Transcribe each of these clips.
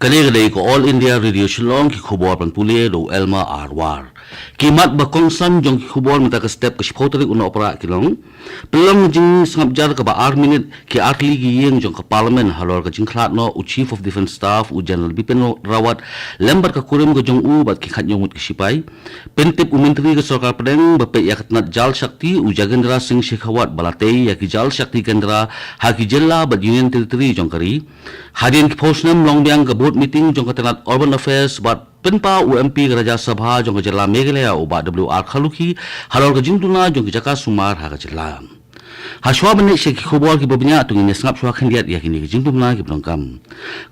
Kanegade ko All India Radio Shillong ki khubor pan pule do Elma Arwar. Kimat ba kongsan jong ki khubor mata ka step ka shipotri una opera kilong. Pelang jing sangap jar ka ba 8 minute ki atli gi yeng jong ka parliament halor ka jing khlat no u chief of defense staff u general Bipin Rawat lembar ka kurim ko jong u bat ki khat nyomut ki sipai. Pentip u menteri ka sarkar pedeng ba pe yakatnat jal shakti u Jagendra Singh Shekhawat balatei ya ki jal shakti kendra ha ki jilla ba union territory jong kari. Hadirin ki posnam longbyang ka board meeting jong katanat urban affairs bat penpa UMP ke Raja Sabha jong ke Jela Meghalaya u ba WR Khaluki halor ke jingtuna jong ke Jaka Sumar ha ke Jela. Haswa benik syek khobor ki babnya tu ngin sngap shwa khandiat ya kini ke jingtuna ki blongkam.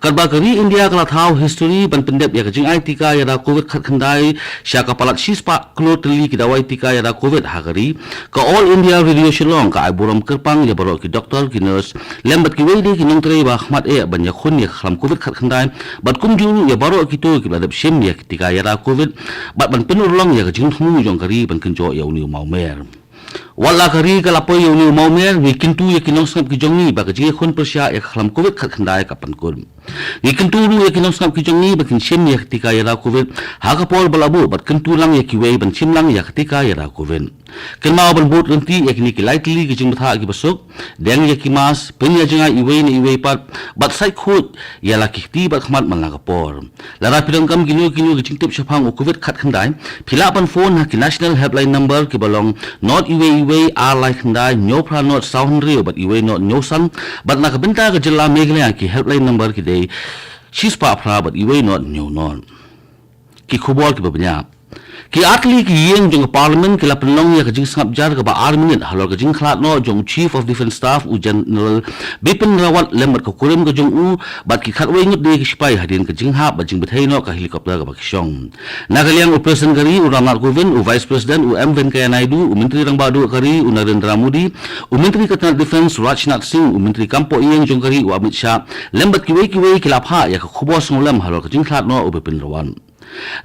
Karba kari India kala thau history ban pendep ya ke jing ai tika ya da covid khat khandai sya ka palat sispa klo teli ki dawai tika ya da covid ha kari ka All India Radio Shillong ka ai borom kerpang ya baro ki doktor ki nurse lembat ki wedi ki nong tre ba khmat e ban ya khun ya khlam covid khat khandai bat kumju ya baro ki to ki badap shem ya tika ya da covid bat ban penulong ya ke jingtmu jong kari ban kenjo ya uni maumer. Wala kari kalapoy yung ni maumer wikintu ya kinong sangap ki jongi ba kaji khun persya ya khlam covid khat khandai ka pankun wikintu ru ya kinong sangap ki jongi ba kin shem ya ketika ya covid ha ka por balabu bat kentu lang ya kiwei ban sim lang ya ketika ya covid kenma ban bot renti ya kini ki lightly ki jing tha ki basuk deng ya kimas pen ya jinga iwei ni iwei pat bat sai khut ya la ki ti bat khmat man la ka por lara pidang kam kinu ki jing tip shapang covid khat khandai phila pan phone ha ki national helpline number ki balong not iwei are like khandai nyo pra not sound rio but iwei not nyo san but na ka benta ka Jela Meghalaya ki helpline number ki dei shispa pra but iwei not nyo non ki khubor ki babnya ki atli ki yeng jong parliament ki la penlong ya ka jing sangap jar ka ba 8 minute halor ka jing khlat no jong chief of defense staff u general Bipin Rawat lembar ka kurim ka jong u bat ki khat wei ngut de ki sipai hadin ka jing ha ba jing bethai no ka helicopter ka ba kisong nagaliang operation kari u Ramnath Kovind u vice president u M Venkaiah Naidu u menteri rang badu kari u Narendra Modi u menteri katanat defense Rajnath Singh u menteri kampo yeng jong kari u Amit Shah lembat ki wei ki la pha ya ka khubor songlam halor ka jing khlat no u Bipin Rawat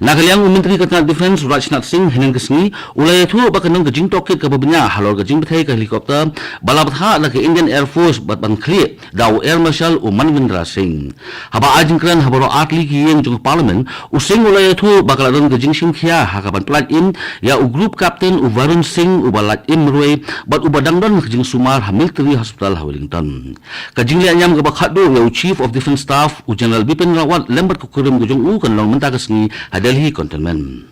Nagaliang Menteri Katanat Defense Rajnath Singh heneng kesni ulai thu ba kanong gajing toket ka babnya halor gajing bethai ka helikopter balabtha la ke Indian Air Force bat ban clear daw Air Marshal Manvendra Singh haba ajing kran habaro atli ki yeng jong parliament using ulai thu bakal ron gajing singkhia ha ka ban plat in ya u group captain u Varun Singh u balat im roi bat u badang don gajing sumar ha military hospital ha Wellington kajing le anyam ka bakhadu ya u chief of defense staff u general Bipin Rawat lembat ku kurim gajong u kan long menta kasni Delhi Cantonment.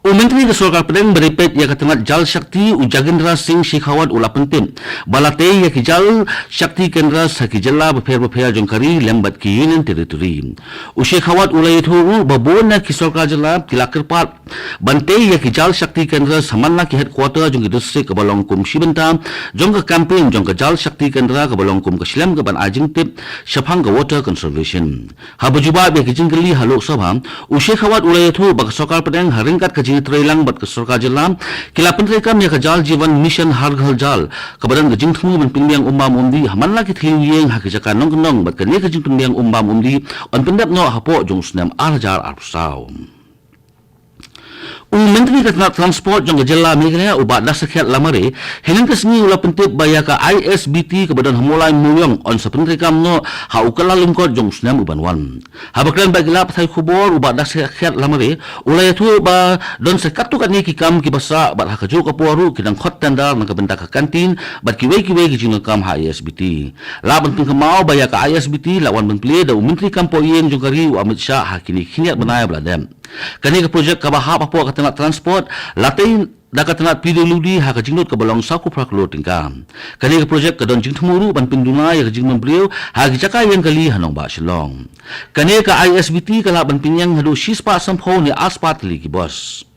Menteri ke Sarkar Pedeng beripet ya katangat jal shakti u Jagendra Singh Shekhawat ula pentin balatei ya ki jal shakti kendra saki jalla bapher jongkari lembat ki union territory u Shekhawat ula itu babona ki sarkar jalla kilakir pat bantei ya ki jal shakti kendra samanna ki headquarter jong ki district ke balongkum shibenta jong ka campaign jong ka jal shakti kendra ke balongkum ke shilem ke ban ajing tip shapang ke water conservation habajuba be ki jingli halok sabha u Shekhawat ula itu bak Sarkar Pedeng haring kat ka jing trailang bat ka sarkar jala kila pentre kam ya ka jal jiwan mission har ghal jal kabaran ka jing thmu man pingyang umbam umdi haman la ki thil yeng ha ki jaka nong nong bat ka ne ka jing pingyang umbam umdi on pendap no hapo jong snam arjar arsaw Menteri Katanat Transport jong Jela Meghalaya ubat dah sekiat lamare heneng kesni ula pentip baya ka ISBT ke badan hamulai muyong on sapentri kam no ha ukala lungkot jong snam uban wan habakran bagila pathai khubor ubat dah sekiat lamare ula yatu ba don sekatu kan ni ki kam ki basa bat ha kaju ka puaru kidang khot tandar nang ka benta ka kantin bat ki wei jing kam ha ISBT la bentung kemau baya ka ISBT lawan benple da menteri kampo yeng jong kari u Amit Shah ha kini khiniat benai bladem kani ka projek ka ba ha papo ka transport latei da katanat PWD ha ka jingnot ka balong saku prak lo tingkam kani ka projek ka don jing thmuru ban pinduna ya ka jing membriu ha ki jaka yang kali hanong ba Shillong kani ka ISBT ka la ban pinyang hadu shispa sampho ni aspat li ki boss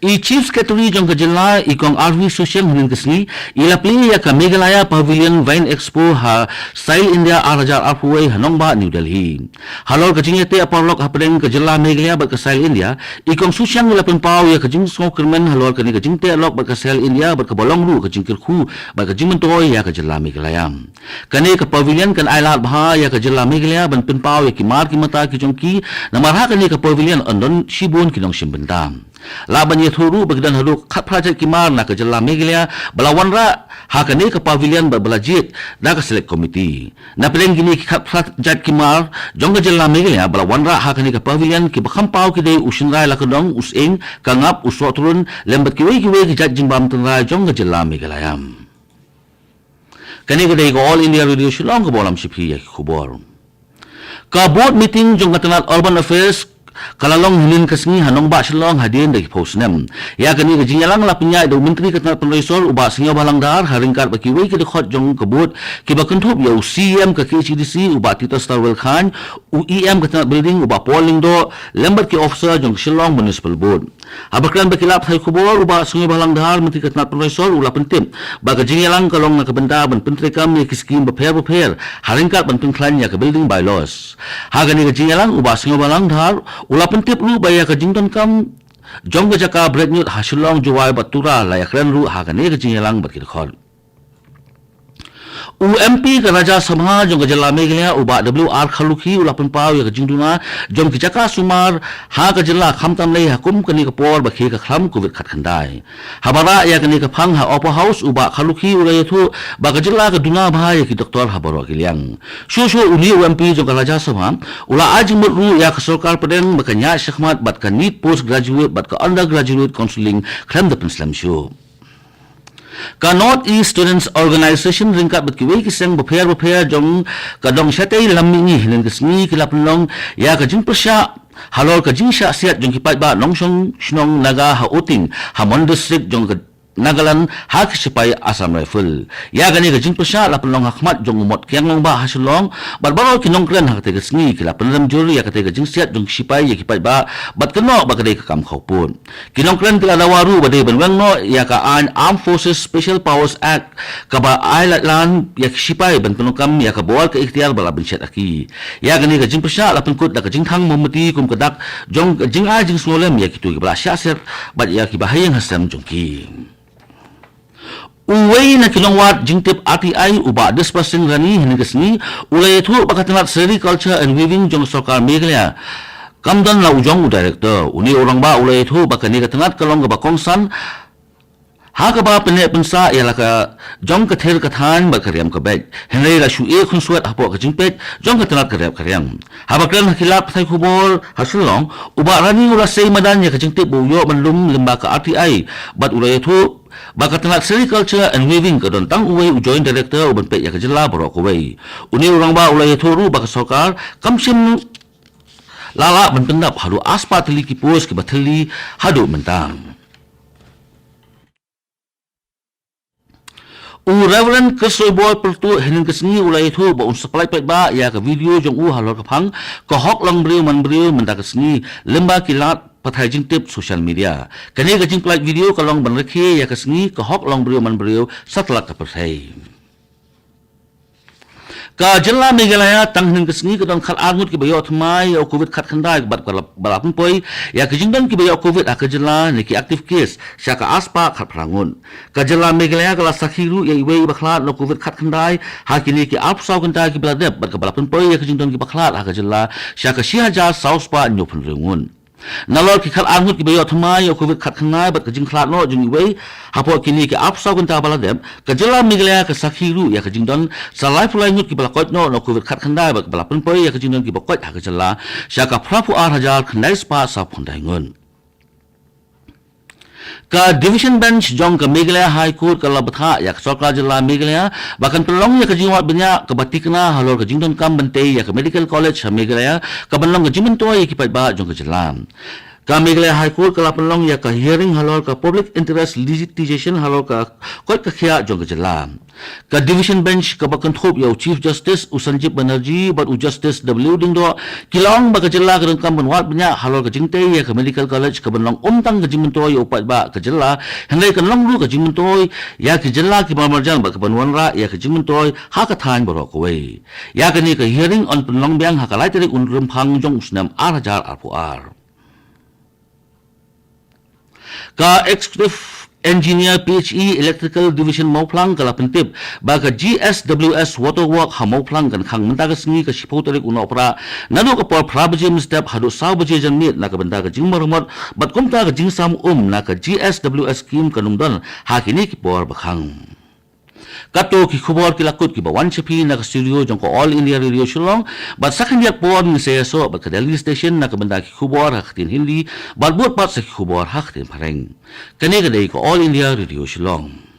Chief Secretary jong ka Jela ikong RV social heneng kesni ila pli ya ka Meghalaya Pavilion Wine Expo ha Style India Arajar Arpuway hanong ba New Delhi halor ka jingete aparlok ha pedeng ka Jela Meghalaya bat ka Style India ikong susyang ila penpau ya ka jing smokerman halor ka ni ka jingte alok bat ka Style India bat ka bolong ru ka jingkir khu bat ka jing mentoy ya ka Jela Meghalaya kani ka pavilion kan ailat bha ya ka Jela Meghalaya ban penpau ya ki mar ki mata ki jongki namar ha kani ka pavilion andon shibun kinong shimbenta Laban ye thuru bagdan halu khat project kimar na ka jalla Meghalaya balawan ra ha ka ne ka pavilion balajit da ka select committee na peleng gini khat project kimar jong ka jalla Meghalaya balawan ra ha ka ne ka pavilion ki bakham pau ki dei usin rai la ka dong useng ka ngap uswa turun lembat ki we ki jat jimbam tan rai jong ka jalla Meghalaya kani ka dei ko all India radio Shillong ka bolam shiphi ya khubor ka board meeting jong ka tanat urban affairs kalalong hilin kasngi hanong ba Shillong hadin dari posnem ya kani ka jinyalang lapinya do menteri katna penresor uba singyo balangdar haringkat bakiwi ki dekhot jong kebut ki bakenthop ya CM ka KCDC uba Tito Starwell Khan UEM katna building uba polling do lembat ki officer jong Shillong municipal board abakran bakilap thai khubor uba singyo balangdar menteri katna penresor ula pentim ba ka jinyalang kalong na kabenda ban pentri kam ya ki scheme bapher haringkat ban pengklan ya ka building bylaws ha kani ka jinyalang uba singyo balangdar ula pentip ru baya ka jington kam jong ka jaka bread new ha Shillong juwai batura la yakran ru ha ka ne ka jinyalang bat ki khol UMP ka Raja Sabha jong ka jalla Meghalaya uba WR khalukhi ula penpau ya ka jingduna jong ki jaka sumar ha ka jalla khamtam nei hakum kani ka por ba khe ka kham covid khat khandai habara ya kani ka phang ha upper house uba khalukhi ula yathu ba ka jalla ka duna bha ya ki doktor habaro kiliang shu uni UMP jong ka Raja Sabha ula ajmut ru ya ka sarkar padeng ba ka nya shakhmat bat ka need postgraduate bat ka undergraduate counseling kham da penslam shu ka North East Students Organization ringkat betkiwe kiseng bapher jong kadong syatei lamingi hinen kesni kilapnong ya ka jing persya halor ka jing sya siat jong kipat ba nongsong shnong naga ha uting hamon district jong ka Nagaland hak sipai Assam Rifle ya gani ka jing persya lapnong hakmat jong umot kyang long ba ha Shillong barbaro kinong kren ha te kesni kilapnam juri ya ka te ka jing siat jong sipai ya kipat ba bat keno ba ka de ka kam khopun kinong kren kila dawaru ba de benwang no ya ka Armed Forces Special Powers Act ka ba island ya sipai ban keno kam ya ka bawal ka ikhtiar bala bin syat aki ya gani ka jing persya lapn kut da ka jing thang momati kum kadak jong jing a jing snolem ya kitu ki bala syasir bat ya ki bahayang hasam jong ki uway na kilongwat jingtip RTI uba 10% rani hinikasni ulay thu pakatanat sericulture and weaving jong sarkar Meghalaya kamdan la ujong director uni orang ba ulay thu bakani katanat kalong ba kongsan ha ka ba pene pensa ya la ka jong ka ther ka than ba karyam ka bek henry la shu e khun suat hapo ka jingpet jong ka tanat karyam ha ba kran khilap thai khubor ha Shillong uba rani ula sei madan ya ka jingtip bu yo manlum lemba ka RTI bat ulay thu Bakatanat Sericulture and Weaving ka don tang uway joint director uban pe ya ka jalla borok uway uni urang ba ulay thoru baka sarkar kamsim lala bentendap halu aspa teli ki pos ki batheli hadu mentang Reverend Khasi boy pertu hinin kesni ulay thu ba un supply pet ba ya ka video jong halor ka phang ka hok long briu man briu menta kesni lemba kilat pathai jing tip social media kani ka jing plate video ka long ban rakhi ya kesni ka hok long briu man briu satlak ka pathai ka jalla Meghalaya tanghin kesni ka don khal arngut ki bayo thmai o covid khat khandai bat balapun poi ya ka jingdan ki bayo covid ka jalla ni ki active case sya ka aspa khat prangun ka jalla Meghalaya ka sakhiru ya iwe bakhlat no covid khat khandai ha ki ni ki apsaw kanta ki bladep bat ka balapun poi ya ka jingdan ki bakhlat ka jalla sya ka 6000 south pa nyopun rengun nalor ki khal arngut ki bayo thmai o covid khat khandai bat ka jing khlat no jing iwe hapo ki ni ki apsaw kanta baladep ka jalla Meghalaya ka sakhiru ya ka jingdan sa life line ki balakot no covid khat khandai bat balapun poi ya ka jingdan ki bakot ha ka jalla sya ka prapu 8000 khandai spa sa phundai ngun ka division bench jong ka Meghalaya High Court ka labatha ya ka sarkar jalla Meghalaya bahkan pelong ya ka jiwat benya ka batikna halor ka jingdon kam bante ya ka medical college ha Meghalaya ka banlong ka jimentoy ya ki pat ba jong ka jalla ka Meghalaya High Court ka lapelong ya ka hearing halor ka public interest litigation halor ka kot ka khia jong ka jalla ka division bench ka bakan thop ya chief justice Usanjib Banerjee bat justice W ding do kilong ba ka jalla ka kam banwat benya halor ka jingte ya ka medical college ka banlong umtang ka jimentoy upat ba ka jalla henday ka long ru ka jimentoy ya ka jalla ki marjan ba ka banwan ra ya ka jimentoy ha ka than borok we ya ka ni ka hearing on penlong byang ha ka lai tari unrum phang jong usnam 8000 RPR ka executive Engineer PHE Electrical Division Mauplang kala pentip baga GSWS Waterwork ha Mauplang kan khang menta ka singi ka sipotarik una opera nano ka por prabajim step hadu sabaje janmit na ka benda ka jingmarmot bat kumta ka jingsam na ka GSWS scheme kanumdan ha kini ki por bakhang kato ki khubor ki lakut ki bawan chapi na ka studio jong ko All India Radio Shillong bat sakin yak por ni seso bat ka Delhi station na ka benda ki khubor ha khatin Hindi bat bot pat sa ki khubor ha khatin Pareng kani ka dei ko All India Radio Shillong